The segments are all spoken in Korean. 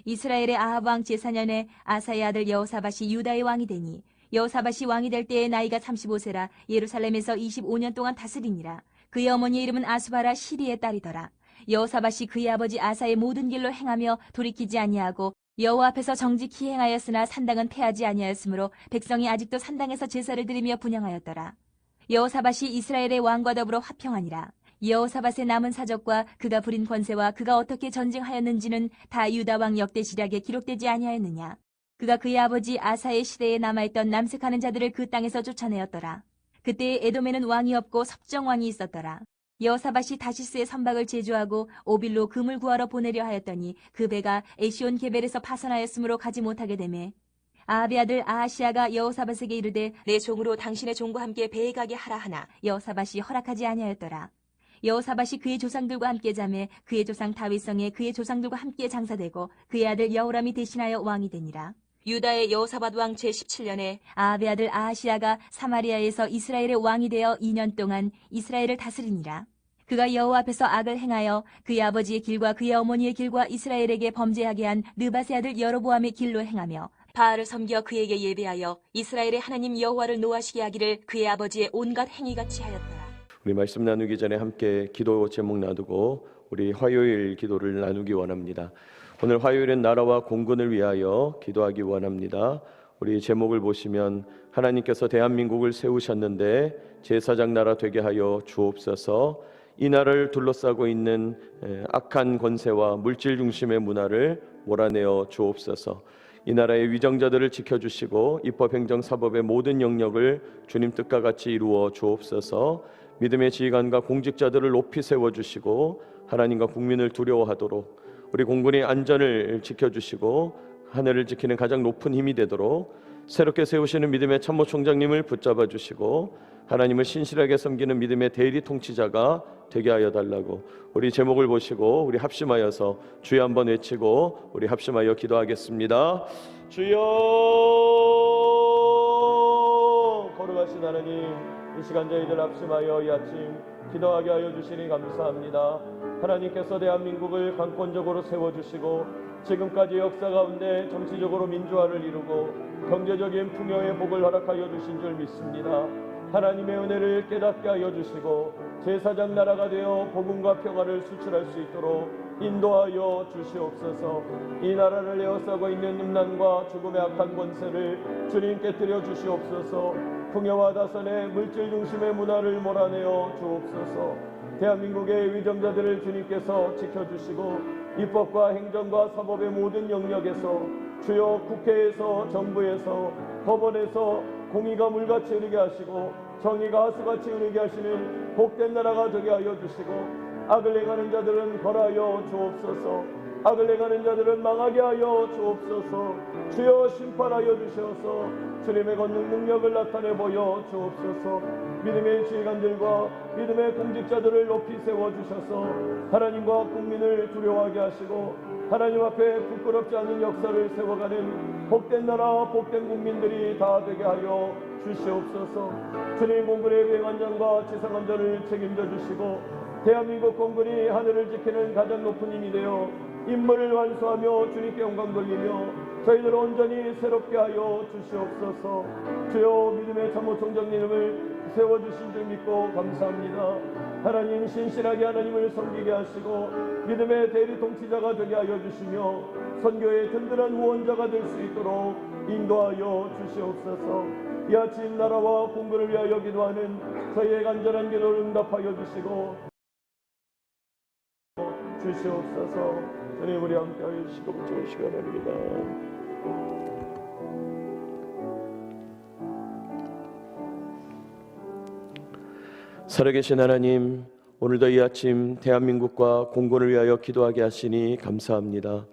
이스라엘의 아합 왕 제4년에 아사의 아들 여호사밧이 유다의 왕이 되니 여호사밧이 왕이 될 때의 나이가 35세라 예루살렘에서 25년 동안 다스리니라. 그의 어머니의 이름은 아수바라 시리의 딸이더라. 여호사밧이 그의 아버지 아사의 모든 길로 행하며 돌이키지 아니하고 여호와 앞에서 정직히 행하였으나 산당은 패하지 아니하였으므로 백성이 아직도 산당에서 제사를 드리며 분향하였더라. 여호사밧이 이스라엘의 왕과 더불어 화평하니라. 여호사밧의 남은 사적과 그가 부린 권세와 그가 어떻게 전쟁하였는지는 다 유다 왕 역대시략에 기록되지 아니하였느냐. 그가 그의 아버지 아사의 시대에 남아있던 남색하는 자들을 그 땅에서 쫓아내었더라. 그때에 에돔에는 왕이 없고 섭정왕이 있었더라. 여호사밧이 다시스의 선박을 제주하고 오빌로 금을 구하러 보내려 하였더니 그 배가 에시온 게벨에서 파선하였으므로 가지 못하게 되매 아합의 아들 아하시아가 여호사밧에게 이르되 내 종으로 당신의 종과 함께 배에 가게 하라 하나 여호사밧이 허락하지 아니하였더라. 여호사밧이 그의 조상들과 함께 자매 그의 조상 다윗성에 그의 조상들과 함께 장사되고 그의 아들 여호람이 대신하여 왕이 되니라. 유다의 여호사밧 왕 제17년에 아합의 아들 아하시아가 사마리아에서 이스라엘의 왕이 되어 2년 동안 이스라엘을 다스리니라. 그가 여호와 앞에서 악을 행하여 그의 아버지의 길과 그의 어머니의 길과 이스라엘에게 범죄하게 한 느밧의 아들 여로보암의 길로 행하며 바알을 섬겨 그에게 예배하여 이스라엘의 하나님 여호와를 노하시게 하기를 그의 아버지의 온갖 행위같이 하였더라. 우리 말씀 나누기 전에 함께 기도 제목 놔두고 우리 화요일 기도를 나누기 원합니다. 오늘 화요일은 나라와 공군을 위하여 기도하기 원합니다. 우리 제목을 보시면 하나님께서 대한민국을 세우셨는데 제사장 나라 되게 하여 주옵소서. 이 나라를 둘러싸고 있는 악한 권세와 물질 중심의 문화를 몰아내어 주옵소서. 이 나라의 위정자들을 지켜주시고 입법행정사법의 모든 영역을 주님 뜻과 같이 이루어 주옵소서. 믿음의 지휘관과 공직자들을 높이 세워주시고 하나님과 국민을 두려워하도록 우리 공군의 안전을 지켜주시고 하늘을 지키는 가장 높은 힘이 되도록 새롭게 세우시는 믿음의 참모총장님을 붙잡아 주시고 하나님을 신실하게 섬기는 믿음의 대리 통치자가 되게 하여 달라고 우리 제목을 보시고 우리 합심하여서 주여 한번 외치고 우리 합심하여 기도하겠습니다. 주여 거룩하신 하나님, 이 시간 저희들 합심하여 이 아침 기도하게 하여 주시니 감사합니다. 하나님께서 대한민국을 강권적으로 세워주시고 지금까지 역사 가운데 정치적으로 민주화를 이루고 경제적인 풍요의 복을 허락하여 주신 줄 믿습니다. 하나님의 은혜를 깨닫게 하여 주시고 제사장 나라가 되어 복음과 평화를 수출할 수 있도록 인도하여 주시옵소서. 이 나라를 에워싸고 있는 음란과 죽음의 악한 권세를 주님 깨뜨려 주시옵소서. 풍요와 다선의 물질 중심의 문화를 몰아내어 주옵소서. 대한민국의 위정자들을 주님께서 지켜주시고 입법과 행정과 사법의 모든 영역에서 주요 국회에서 정부에서 법원에서 공의가 물같이 흐르게 하시고 정의가 하수같이 흐르게 하시는 복된 나라가 되게 하여 주시고 악을 행하는 자들은 벌하여 주옵소서. 악을 행하는 자들은 망하게 하여 주옵소서. 주여 심판하여 주셔서 주님의 권능 능력을 나타내 보여 주옵소서. 믿음의 지휘관들과 믿음의 공직자들을 높이 세워주셔서 하나님과 국민을 두려워하게 하시고 하나님 앞에 부끄럽지 않은 역사를 세워가는 복된 나라 복된 국민들이 다 되게 하여 주시옵소서. 주님 공군의 비행안전과 지상안전을 책임져 주시고 대한민국 공군이 하늘을 지키는 가장 높은 힘이 되어 임무를 완수하며 주님께 영광 돌리며 저희들 온전히 새롭게 하여 주시옵소서. 주여 믿음의 참모총장님을 세워주신 줄 믿고 감사합니다. 하나님 신실하게 하나님을 섬기게 하시고 믿음의 대리 통치자가 되게 하여 주시며 선교의 든든한 후원자가 될 수 있도록 인도하여 주시옵소서. 이 아침 나라와 공군을 위하여 기도하는 저희의 간절한 기도를 응답하여 주시고 주시옵소서. 주님 우리 함께 하여 주시고 좋은 시간입니다. 살아계신 하나님, 오늘도 이 아침 대한민국과 공군을 위하여 기도하게 하시니 감사합니다.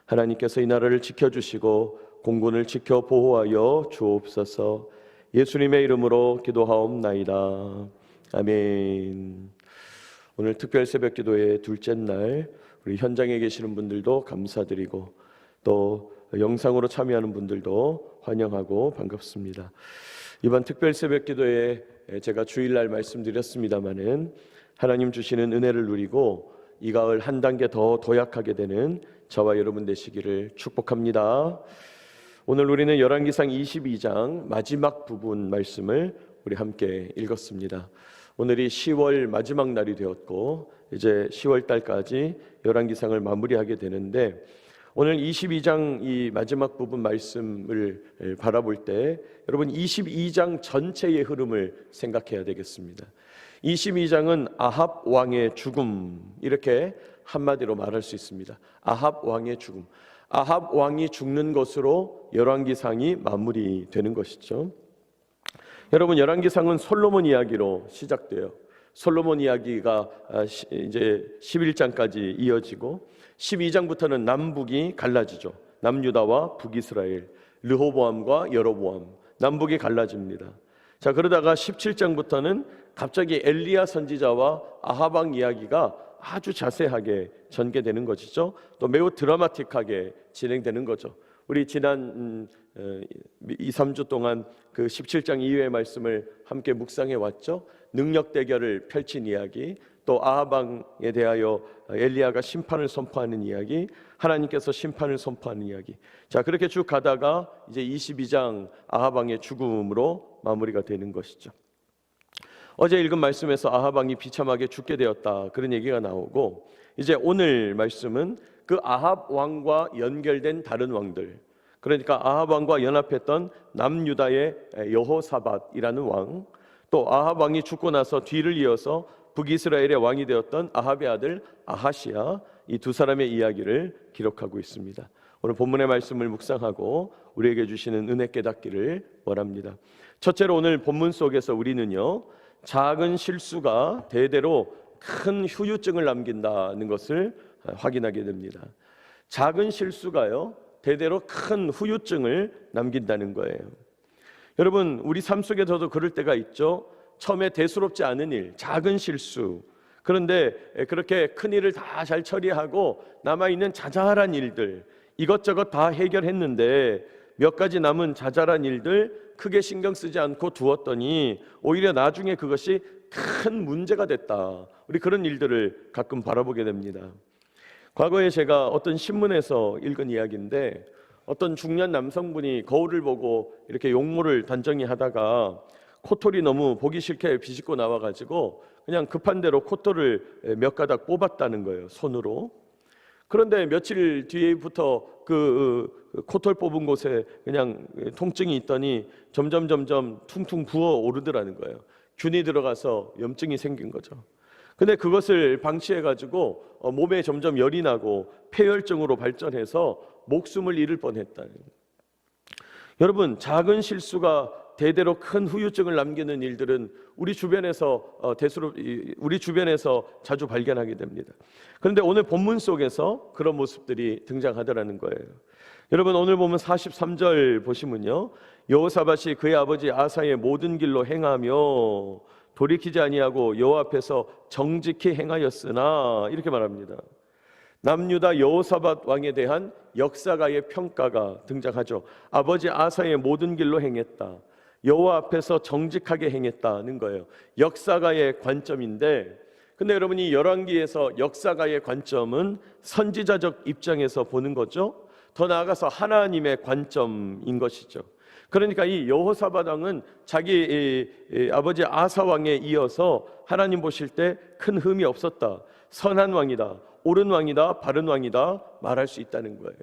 하나님께서 이 나라를 지켜주시고 공군을 지켜 보호하여 주옵소서. 예수님의 이름으로 기도하옵나이다. 아멘. 오늘 특별 새벽 기도의 둘째 날 우리 현장에 계시는 분들도 감사드리고 또 영상으로 참여하는 분들도 환영하고 반갑습니다. 이번 특별 새벽 기도에 제가 주일날 말씀드렸습니다마는 하나님 주시는 은혜를 누리고 이 가을 한 단계 더 도약하게 되는 저와 여러분 되시기를 축복합니다. 오늘 우리는 열왕기상 22장 마지막 부분 말씀을 우리 함께 읽었습니다. 오늘이 10월 마지막 날이 되었고 이제 10월 달까지 열왕기상을 마무리하게 되는데, 오늘 22장 이 마지막 부분 말씀을 바라볼 때 여러분 22장 전체의 흐름을 생각해야 되겠습니다. 22장은 아합 왕의 죽음, 이렇게 한마디로 말할 수 있습니다. 아합 왕의 죽음. 아합 왕이 죽는 것으로 열왕기상이 마무리되는 것이죠. 여러분, 열왕기상은 솔로몬 이야기로 시작돼요. 솔로몬 이야기가 이제 11장까지 이어지고 12장부터는 남북이 갈라지죠. 남유다와 북이스라엘, 르호보암과 여로보암, 남북이 갈라집니다. 자, 그러다가 17장부터는 갑자기 엘리야 선지자와 아합 왕 이야기가 아주 자세하게 전개되는 것이죠. 또 매우 드라마틱하게 진행되는 거죠. 우리 지난 2, 3주 동안 그 17장 이후의 말씀을 함께 묵상해 왔죠. 능력 대결을 펼친 이야기, 또 아합 왕에 대하여 엘리야가 심판을 선포하는 이야기, 하나님께서 심판을 선포하는 이야기. 자, 그렇게 쭉 가다가 이제 22장 아합 왕의 죽음으로 마무리가 되는 것이죠. 어제 읽은 말씀에서 아합 왕이 비참하게 죽게 되었다, 그런 얘기가 나오고, 이제 오늘 말씀은 그 아합 왕과 연결된 다른 왕들, 그러니까 아합 왕과 연합했던 남유다의 여호사밧이라는 왕, 또 아합 왕이 죽고 나서 뒤를 이어서 북이스라엘의 왕이 되었던 아합의 아들 아하시야, 이 두 사람의 이야기를 기록하고 있습니다. 오늘 본문의 말씀을 묵상하고 우리에게 주시는 은혜 깨닫기를 원합니다. 첫째로 오늘 본문 속에서 우리는요, 작은 실수가 대대로 큰 후유증을 남긴다는 것을 확인하게 됩니다. 작은 실수가요, 대대로 큰 후유증을 남긴다는 거예요. 여러분, 우리 삶 속에서도 그럴 때가 있죠. 처음에 대수롭지 않은 일, 작은 실수, 그런데 그렇게 큰 일을 다 잘 처리하고 남아있는 자잘한 일들, 이것저것 다 해결했는데 몇 가지 남은 자잘한 일들 크게 신경 쓰지 않고 두었더니 오히려 나중에 그것이 큰 문제가 됐다. 우리 그런 일들을 가끔 바라보게 됩니다. 과거에 제가 어떤 신문에서 읽은 이야기인데, 어떤 중년 남성분이 거울을 보고 이렇게 용모를 단정히 하다가 코털이 너무 보기 싫게 비집고 나와가지고 그냥 급한 대로 코털을 몇 가닥 뽑았다는 거예요, 손으로. 그런데 며칠 뒤에부터 그 코털 뽑은 곳에 그냥 통증이 있더니 점점 퉁퉁 부어 오르더라는 거예요. 균이 들어가서 염증이 생긴 거죠. 근데 그것을 방치해가지고 몸에 점점 열이 나고 폐혈증으로 발전해서 목숨을 잃을 뻔했다는 거예요. 여러분, 작은 실수가 대대로 큰 후유증을 남기는 일들은 우리 주변에서 자주 발견하게 됩니다. 그런데 오늘 본문 속에서 그런 모습들이 등장하더라는 거예요. 여러분, 오늘 보면 43절 보시면요, 여호사밧이 그의 아버지 아사의 모든 길로 행하며 돌이키지 아니하고 여호와 앞에서 정직히 행하였으나, 이렇게 말합니다. 남유다 여호사밧 왕에 대한 역사가의 평가가 등장하죠. 아버지 아사의 모든 길로 행했다, 여호와 앞에서 정직하게 행했다는 거예요. 역사가의 관점인데, 근데 여러분이 열왕기에서 역사가의 관점은 선지자적 입장에서 보는 거죠. 더 나아가서 하나님의 관점인 것이죠. 그러니까 이 여호사밧 왕은 자기 아버지 아사 왕에 이어서 하나님 보실 때 큰 흠이 없었다, 선한 왕이다, 옳은 왕이다, 바른 왕이다 말할 수 있다는 거예요.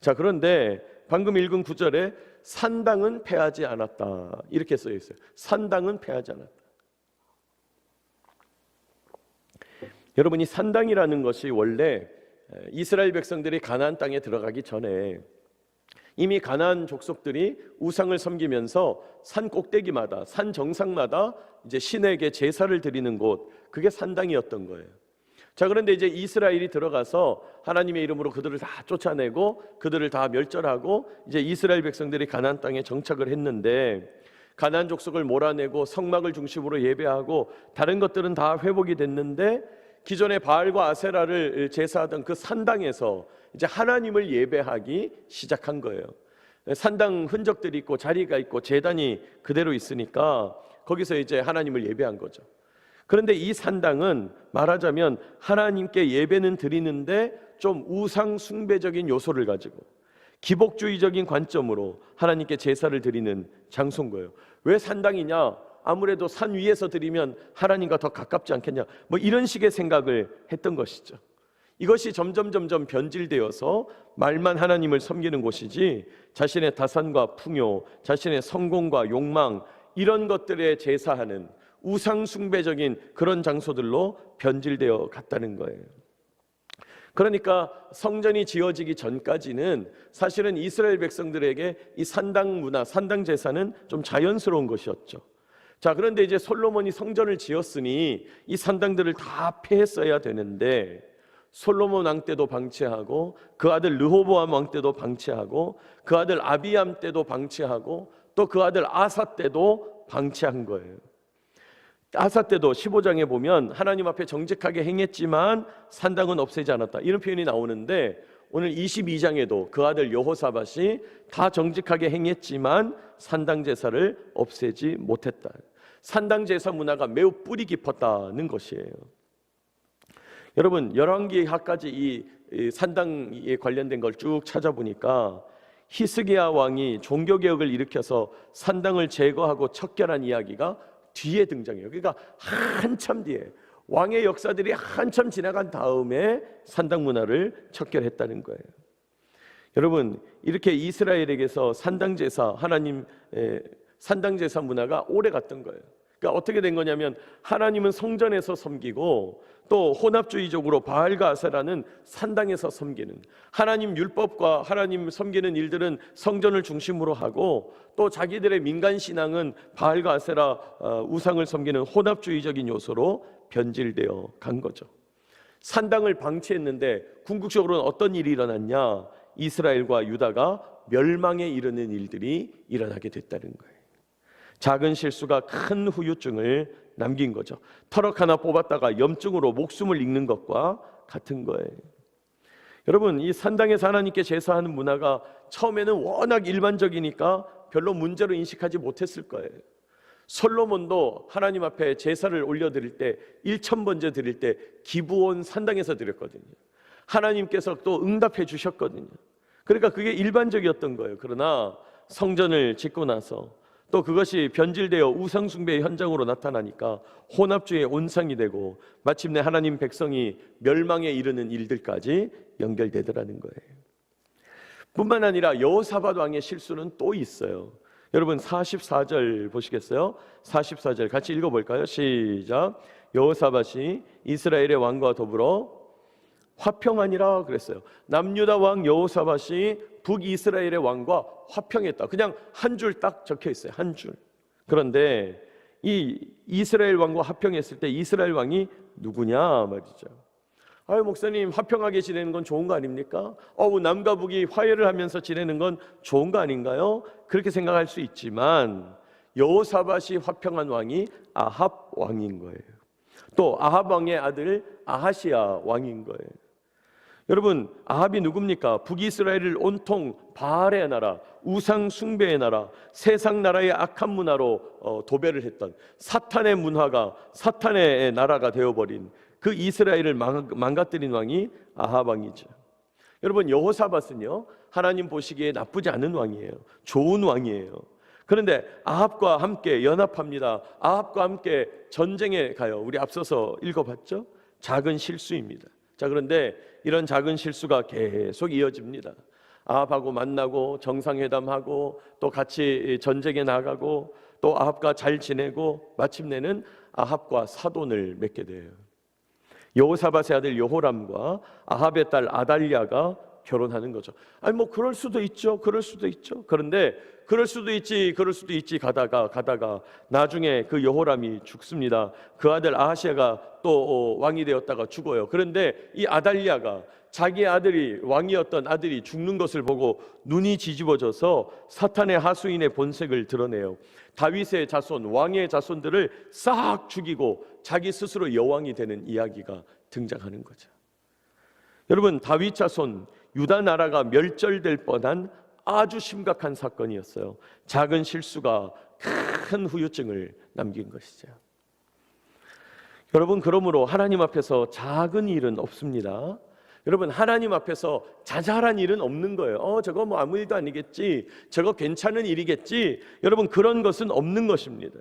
자, 그런데 방금 읽은 9절에 산당은 패하지 않았다, 이렇게 써 있어요. 산당은 패하지 않았다. 여러분, 이 산당이라는 것이 원래 이스라엘 백성들이 가나안 땅에 들어가기 전에 이미 가나안 족속들이 우상을 섬기면서 산 꼭대기마다, 산 정상마다 이제 신에게 제사를 드리는 곳, 그게 산당이었던 거예요. 자, 그런데 이제 이스라엘이 들어가서 하나님의 이름으로 그들을 다 쫓아내고 그들을 다 멸절하고 이제 이스라엘 백성들이 가나안 땅에 정착을 했는데, 가나안 족속을 몰아내고 성막을 중심으로 예배하고 다른 것들은 다 회복이 됐는데, 기존의 바알과 아세라를 제사하던 그 산당에서 이제 하나님을 예배하기 시작한 거예요. 산당 흔적들이 있고 자리가 있고 제단이 그대로 있으니까 거기서 이제 하나님을 예배한 거죠. 그런데 이 산당은 말하자면 하나님께 예배는 드리는데 좀 우상 숭배적인 요소를 가지고 기복주의적인 관점으로 하나님께 제사를 드리는 장소인 거예요. 왜 산당이냐? 아무래도 산 위에서 드리면 하나님과 더 가깝지 않겠냐? 뭐 이런 식의 생각을 했던 것이죠. 이것이 점점 변질되어서 말만 하나님을 섬기는 곳이지 자신의 다산과 풍요, 자신의 성공과 욕망 이런 것들에 제사하는 우상 숭배적인 그런 장소들로 변질되어 갔다는 거예요. 그러니까 성전이 지어지기 전까지는 사실은 이스라엘 백성들에게 이 산당 문화, 산당 제사는 좀 자연스러운 것이었죠. 자, 그런데 이제 솔로몬이 성전을 지었으니 이 산당들을 다 폐했어야 되는데 솔로몬 왕 때도 방치하고 그 아들 르호보암 왕 때도 방치하고 그 아들 아비암 때도 방치하고 또 그 아들 아사 때도 방치한 거예요. 아사 때도 15장에 보면 하나님 앞에 정직하게 행했지만 산당은 없애지 않았다 이런 표현이 나오는데 오늘 22장에도 그 아들 여호사밧이 다 정직하게 행했지만 산당 제사를 없애지 못했다. 산당 제사 문화가 매우 뿌리 깊었다는 것이에요. 여러분 열왕기하까지 이 산당에 관련된 걸 쭉 찾아보니까 히스기야 왕이 종교개혁을 일으켜서 산당을 제거하고 척결한 이야기가 뒤에 등장해요. 그러니까 한참 뒤에 왕의 역사들이 한참 지나간 다음에 산당 문화를 척결했다는 거예요. 여러분 이렇게 이스라엘에게서 산당 제사 산당 제사 문화가 오래 갔던 거예요. 그러니까 어떻게 된 거냐면 하나님은 성전에서 섬기고 또 혼합주의적으로 바알과 아세라는 산당에서 섬기는, 하나님 율법과 하나님 섬기는 일들은 성전을 중심으로 하고 또 자기들의 민간 신앙은 바알과 아세라 우상을 섬기는 혼합주의적인 요소로 변질되어 간 거죠. 산당을 방치했는데 궁극적으로는 어떤 일이 일어났냐? 이스라엘과 유다가 멸망에 이르는 일들이 일어나게 됐다는 거예요. 작은 실수가 큰 후유증을 남긴 거죠. 터럭 하나 뽑았다가 염증으로 목숨을 잃는 것과 같은 거예요. 여러분 이 산당에서 하나님께 제사하는 문화가 처음에는 워낙 일반적이니까 별로 문제로 인식하지 못했을 거예요. 솔로몬도 하나님 앞에 제사를 올려드릴 때 1,000번째 드릴 때 기브온 산당에서 드렸거든요. 하나님께서 또 응답해 주셨거든요. 그러니까 그게 일반적이었던 거예요. 그러나 성전을 짓고 나서 또 그것이 변질되어 우상숭배의 현장으로 나타나니까 혼합주의의 온상이 되고 마침내 하나님 백성이 멸망에 이르는 일들까지 연결되더라는 거예요. 뿐만 아니라 여호사밧 왕의 실수는 또 있어요. 여러분 44절 보시겠어요? 44절 같이 읽어볼까요? 시작. 여호사밧이 이스라엘의 왕과 더불어 화평하니라 그랬어요. 남유다 왕 여호사밧이 북이스라엘의 왕과 화평했다. 그냥 한 줄 딱 적혀 있어요. 한 줄. 그런데 이 이스라엘 왕과 화평했을 때 이스라엘 왕이 누구냐 말이죠. 아유 목사님 화평하게 지내는 건 좋은 거 아닙니까? 남과 북이 화해를 하면서 지내는 건 좋은 거 아닌가요? 그렇게 생각할 수 있지만 여호사밧이 화평한 왕이 아합 왕인 거예요. 또 아합 왕의 아들 아하시야 왕인 거예요. 여러분 아합이 누굽니까? 북이스라엘을 온통 바알의 나라, 우상 숭배의 나라, 세상 나라의 악한 문화로 도배를 했던 사탄의 문화가 사탄의 나라가 되어버린 그 이스라엘을 망가뜨린 왕이 아합 왕이죠. 여러분 여호사밧은요 하나님 보시기에 나쁘지 않은 왕이에요. 좋은 왕이에요. 그런데 아합과 함께 연합합니다. 아합과 함께 전쟁에 가요. 우리 앞서서 읽어봤죠? 작은 실수입니다. 자, 그런데 이런 작은 실수가 계속 이어집니다. 아합하고 만나고 정상회담하고 또 같이 전쟁에 나가고 또 아합과 잘 지내고 마침내는 아합과 사돈을 맺게 돼요. 여호사밧의 아들 여호람과 아합의 딸 아달랴가 결혼하는 거죠. 아니 뭐 그럴 수도 있죠. 그럴 수도 있죠. 그런데 그럴 수도 있지 가다가 나중에 그 여호람이 죽습니다. 그 아들 아하시아가 또 왕이 되었다가 죽어요. 그런데 이 아달랴가 자기 아들이 왕이었던 아들이 죽는 것을 보고 눈이 뒤집어져서 사탄의 하수인의 본색을 드러내요. 다윗의 자손, 왕의 자손들을 싹 죽이고 자기 스스로 여왕이 되는 이야기가 등장하는 거죠. 여러분 다윗 자손 유다 나라가 멸절될 뻔한 아주 심각한 사건이었어요. 작은 실수가 큰 후유증을 남긴 것이죠. 여러분, 그러므로 하나님 앞에서 작은 일은 없습니다. 여러분, 하나님 앞에서 자잘한 일은 없는 거예요. 저거 뭐 아무 일도 아니겠지, 저거 괜찮은 일이겠지. 여러분, 그런 것은 없는 것입니다.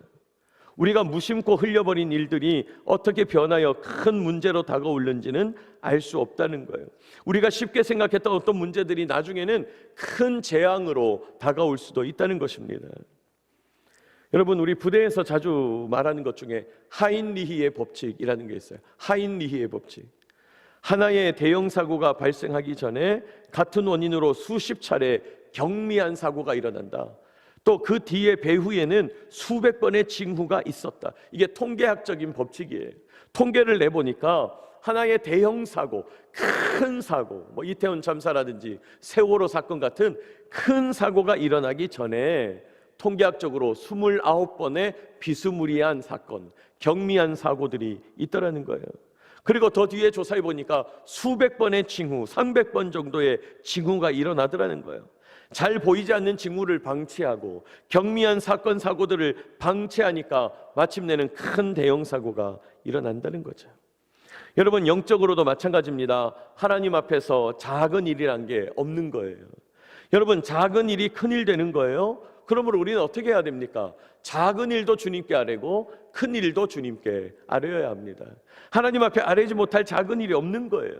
우리가 무심코 흘려버린 일들이 어떻게 변하여 큰 문제로 다가오는지는 알 수 없다는 거예요. 우리가 쉽게 생각했던 어떤 문제들이 나중에는 큰 재앙으로 다가올 수도 있다는 것입니다. 여러분, 우리 부대에서 자주 말하는 것 중에 하인리히의 법칙이라는 게 있어요. 하인리히의 법칙. 하나의 대형 사고가 발생하기 전에 같은 원인으로 수십 차례 경미한 사고가 일어난다. 또 그 뒤에 배후에는 수백 번의 징후가 있었다. 이게 통계학적인 법칙이에요. 통계를 내보니까 하나의 대형 사고, 큰 사고, 뭐 이태원 참사라든지 세월호 사건 같은 큰 사고가 일어나기 전에 통계학적으로 29번의 비스무리한 사건, 경미한 사고들이 있더라는 거예요. 그리고 더 뒤에 조사해 보니까 수백 번의 징후, 300번 정도의 징후가 일어나더라는 거예요. 잘 보이지 않는 징후를 방치하고 경미한 사건, 사고들을 방치하니까 마침내는 큰 대형 사고가 일어난다는 거죠. 여러분, 영적으로도 마찬가지입니다. 하나님 앞에서 작은 일이란 게 없는 거예요. 여러분, 작은 일이 큰 일 되는 거예요. 그러므로 우리는 어떻게 해야 됩니까? 작은 일도 주님께 아뢰고 큰 일도 주님께 아뢰어야 합니다. 하나님 앞에 아뢰지 못할 작은 일이 없는 거예요.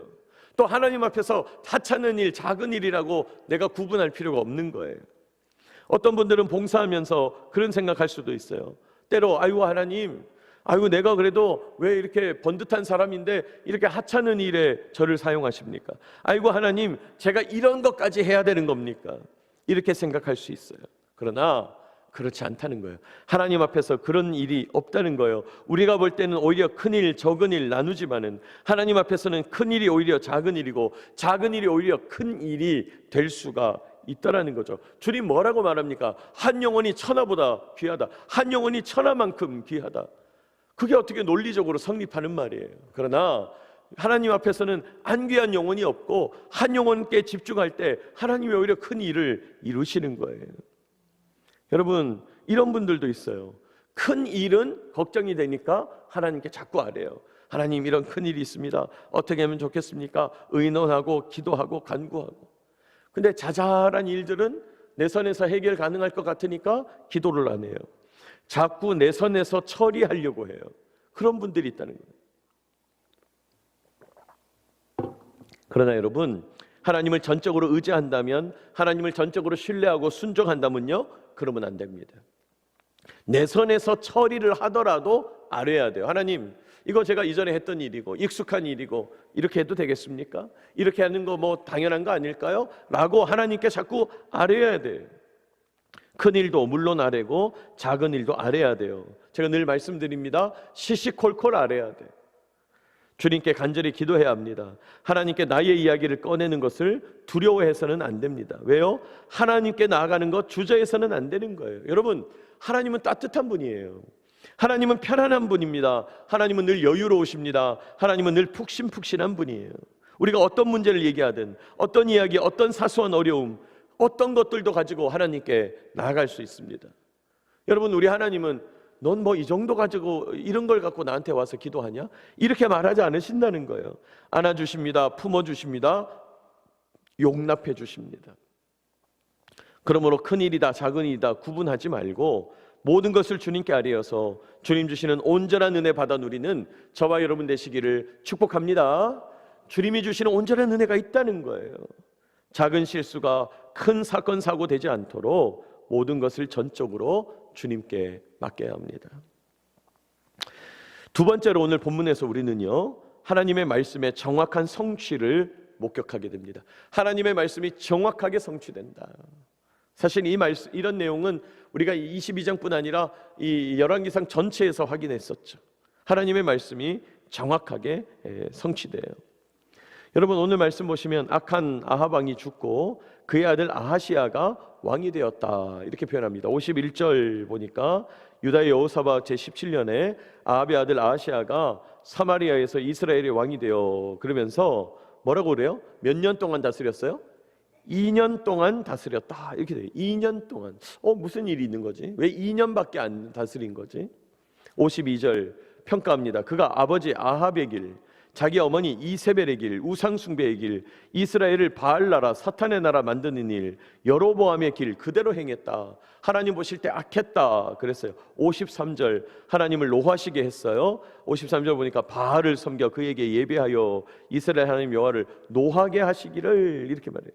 또 하나님 앞에서 하찮은 일, 작은 일이라고 내가 구분할 필요가 없는 거예요. 어떤 분들은 봉사하면서 그런 생각할 수도 있어요. 때로 아이고 하나님, 아이고 내가 그래도 왜 이렇게 번듯한 사람인데 이렇게 하찮은 일에 저를 사용하십니까? 아이고 하나님, 제가 이런 것까지 해야 되는 겁니까? 이렇게 생각할 수 있어요. 그러나 그렇지 않다는 거예요. 하나님 앞에서 그런 일이 없다는 거예요. 우리가 볼 때는 오히려 큰 일, 적은 일 나누지만은 하나님 앞에서는 큰 일이 오히려 작은 일이고 작은 일이 오히려 큰 일이 될 수가 있다라는 거죠. 주님 뭐라고 말합니까? 한 영혼이 천하보다 귀하다. 한 영혼이 천하만큼 귀하다. 그게 어떻게 논리적으로 성립하는 말이에요. 그러나 하나님 앞에서는 안 귀한 영혼이 없고 한 영혼께 집중할 때 하나님이 오히려 큰 일을 이루시는 거예요. 여러분, 이런 분들도 있어요. 큰 일은 걱정이 되니까 하나님께 자꾸 아뢰요. 하나님, 이런 큰 일이 있습니다. 어떻게 하면 좋겠습니까? 의논하고 기도하고 간구하고. 근데 자잘한 일들은 내 선에서 해결 가능할 것 같으니까 기도를 안 해요. 자꾸 내 선에서 처리하려고 해요. 그런 분들이 있다는 거예요. 그러나 여러분, 하나님을 전적으로 의지한다면, 하나님을 전적으로 신뢰하고 순종한다면요, 그러면 안 됩니다. 내 선에서 처리를 하더라도 아뢰야 돼요. 하나님, 이거 제가 이전에 했던 일이고 익숙한 일이고 이렇게 해도 되겠습니까? 이렇게 하는 거 뭐 당연한 거 아닐까요? 라고 하나님께 자꾸 아뢰야 돼요. 큰 일도 물론 아뢰고 작은 일도 아뢰야 돼요. 제가 늘 말씀드립니다. 시시콜콜 아뢰야 돼요. 주님께 간절히 기도해야 합니다. 하나님께 나의 이야기를 꺼내는 것을 두려워해서는 안 됩니다. 왜요? 하나님께 나아가는 것 주저해서는 안 되는 거예요. 여러분, 하나님은 따뜻한 분이에요. 하나님은 편안한 분입니다. 하나님은 늘 여유로우십니다. 하나님은 늘 푹신푹신한 분이에요. 우리가 어떤 문제를 얘기하든 어떤 이야기, 어떤 사소한 어려움, 어떤 것들도 가지고 하나님께 나아갈 수 있습니다. 여러분, 우리 하나님은 넌 뭐 이 정도 가지고 이런 걸 갖고 나한테 와서 기도하냐? 이렇게 말하지 않으신다는 거예요. 안아주십니다. 품어주십니다. 용납해 주십니다. 그러므로 큰 일이다 작은 일이다 구분하지 말고 모든 것을 주님께 아뢰어서 주님 주시는 온전한 은혜 받아 누리는 저와 여러분 되시기를 축복합니다. 주님이 주시는 온전한 은혜가 있다는 거예요. 작은 실수가 큰 사건 사고 되지 않도록 모든 것을 전적으로 주님께 맡겨야 합니다. 두 번째로 오늘 본문에서 우리는요, 하나님의 말씀의 정확한 성취를 목격하게 됩니다. 하나님의 말씀이 정확하게 성취된다. 사실 이런 내용은 우리가 22장뿐 아니라 이 열왕기상 전체에서 확인했었죠. 하나님의 말씀이 정확하게 성취돼요. 여러분, 오늘 말씀 보시면 악한 아합 왕이 죽고 그의 아들 아하시아가 왕이 되었다 이렇게 표현합니다. 51절 보니까 유다의 여호사박 제17년에 아합의 아들 아하시아가 사마리아에서 이스라엘의 왕이 되어 그러면서 뭐라고 그래요? 몇 년 동안 다스렸어요? 2년 동안 다스렸다 이렇게 돼요. 2년 동안 무슨 일이 있는 거지? 왜 2년밖에 안 다스린 거지? 52절 평가합니다. 그가 아버지 아합의 길, 자기 어머니 이세벨의 길, 우상 숭배의 길, 이스라엘을 바알 나라 사탄의 나라 만드는 일, 여로보암의 길 그대로 행했다. 하나님 보실 때 악했다 그랬어요. 53절 하나님을 노하시게 했어요. 53절 보니까 바알을 섬겨 그에게 예배하여 이스라엘 하나님 여호와를 노하게 하시기를 이렇게 말해요.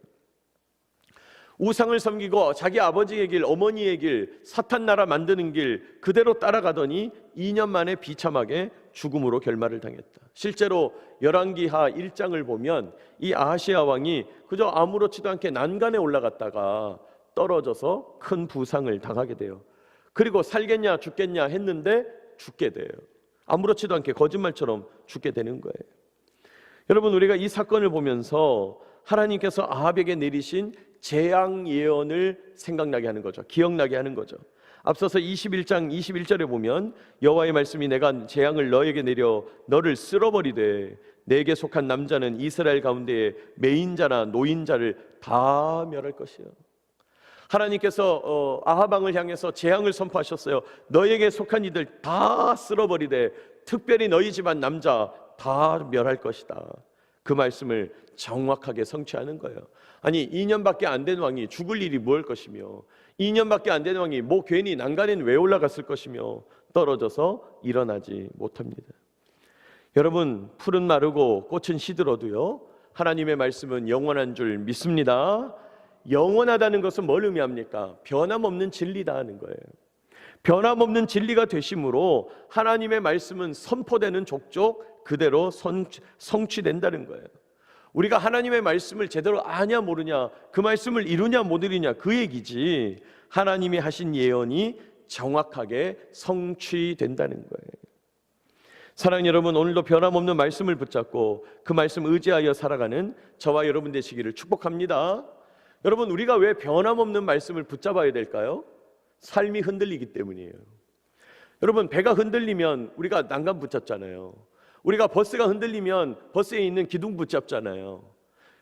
우상을 섬기고 자기 아버지의 길, 어머니의 길, 사탄 나라 만드는 길 그대로 따라가더니 2년 만에 비참하게 죽음으로 결말을 당했다. 실제로 열왕기하 1장을 보면 이 아하시야 왕이 그저 아무렇지도 않게 난간에 올라갔다가 떨어져서 큰 부상을 당하게 돼요. 그리고 살겠냐 죽겠냐 했는데 죽게 돼요. 아무렇지도 않게 거짓말처럼 죽게 되는 거예요. 여러분, 우리가 이 사건을 보면서 하나님께서 아합에게 내리신 재앙 예언을 생각나게 하는 거죠. 기억나게 하는 거죠. 앞서서 21장 21절에 보면 여호와의 말씀이 내가 재앙을 너에게 내려 너를 쓸어버리되 내게 속한 남자는 이스라엘 가운데에 매인자나 노인자를 다 멸할 것이요. 하나님께서 아합 왕을 향해서 재앙을 선포하셨어요. 너에게 속한 이들 다 쓸어버리되 특별히 너희 집안 남자 다 멸할 것이다. 그 말씀을 정확하게 성취하는 거예요. 아니 2년밖에 안 된 왕이 죽을 일이 무엇일 것이며 2년밖에 안 된 왕이 뭐 괜히 난간에는 왜 올라갔을 것이며 떨어져서 일어나지 못합니다. 여러분, 풀은 마르고 꽃은 시들어도요 하나님의 말씀은 영원한 줄 믿습니다. 영원하다는 것은 뭘 의미합니까? 변함없는 진리다 하는 거예요. 변함없는 진리가 되심으로 하나님의 말씀은 선포되는 족족 그대로 성취된다는 거예요. 우리가 하나님의 말씀을 제대로 아냐 모르냐, 그 말씀을 이루냐 못 이루냐 그 얘기지, 하나님이 하신 예언이 정확하게 성취된다는 거예요. 사랑하는 여러분, 오늘도 변함없는 말씀을 붙잡고 그 말씀 의지하여 살아가는 저와 여러분 되시기를 축복합니다. 여러분, 우리가 왜 변함없는 말씀을 붙잡아야 될까요? 삶이 흔들리기 때문이에요. 여러분, 배가 흔들리면 우리가 난간 붙잡잖아요. 우리가 버스가 흔들리면 버스에 있는 기둥 붙잡잖아요.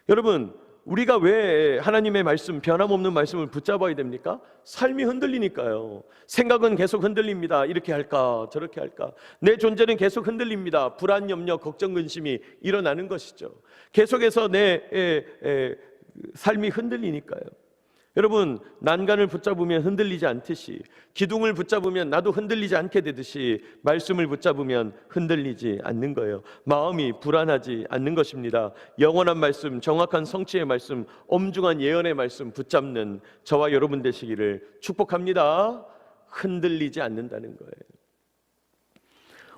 여러분, 우리가 왜 하나님의 말씀, 변함없는 말씀을 붙잡아야 됩니까? 삶이 흔들리니까요. 생각은 계속 흔들립니다. 이렇게 할까 저렇게 할까. 내 존재는 계속 흔들립니다. 불안, 염려, 걱정, 근심이 일어나는 것이죠. 계속해서 내 삶이 흔들리니까요. 여러분, 난간을 붙잡으면 흔들리지 않듯이, 기둥을 붙잡으면 나도 흔들리지 않게 되듯이 말씀을 붙잡으면 흔들리지 않는 거예요. 마음이 불안하지 않는 것입니다. 영원한 말씀, 정확한 성취의 말씀, 엄중한 예언의 말씀 붙잡는 저와 여러분 되시기를 축복합니다. 흔들리지 않는다는 거예요.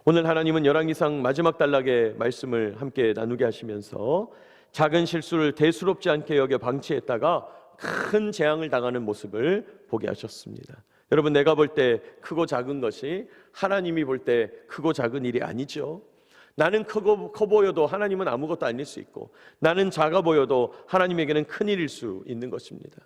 오늘 하나님은 열왕기상 마지막 단락의 말씀을 함께 나누게 하시면서 작은 실수를 대수롭지 않게 여겨 방치했다가 큰 재앙을 당하는 모습을 보게 하셨습니다. 여러분, 내가 볼 때 크고 작은 것이 하나님이 볼 때 크고 작은 일이 아니죠. 나는 커 보여도 하나님은 아무것도 아닐 수 있고, 나는 작아 보여도 하나님에게는 큰 일일 수 있는 것입니다.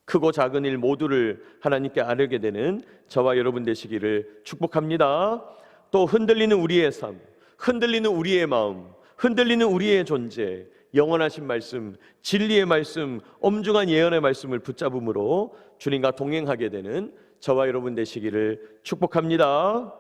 크고 작은 일 모두를 하나님께 아뢰게 되는 저와 여러분 되시기를 축복합니다. 또 흔들리는 우리의 삶, 흔들리는 우리의 마음, 흔들리는 우리의 존재, 영원하신 말씀, 진리의 말씀, 엄중한 예언의 말씀을 붙잡음으로 주님과 동행하게 되는 저와 여러분 되시기를 축복합니다.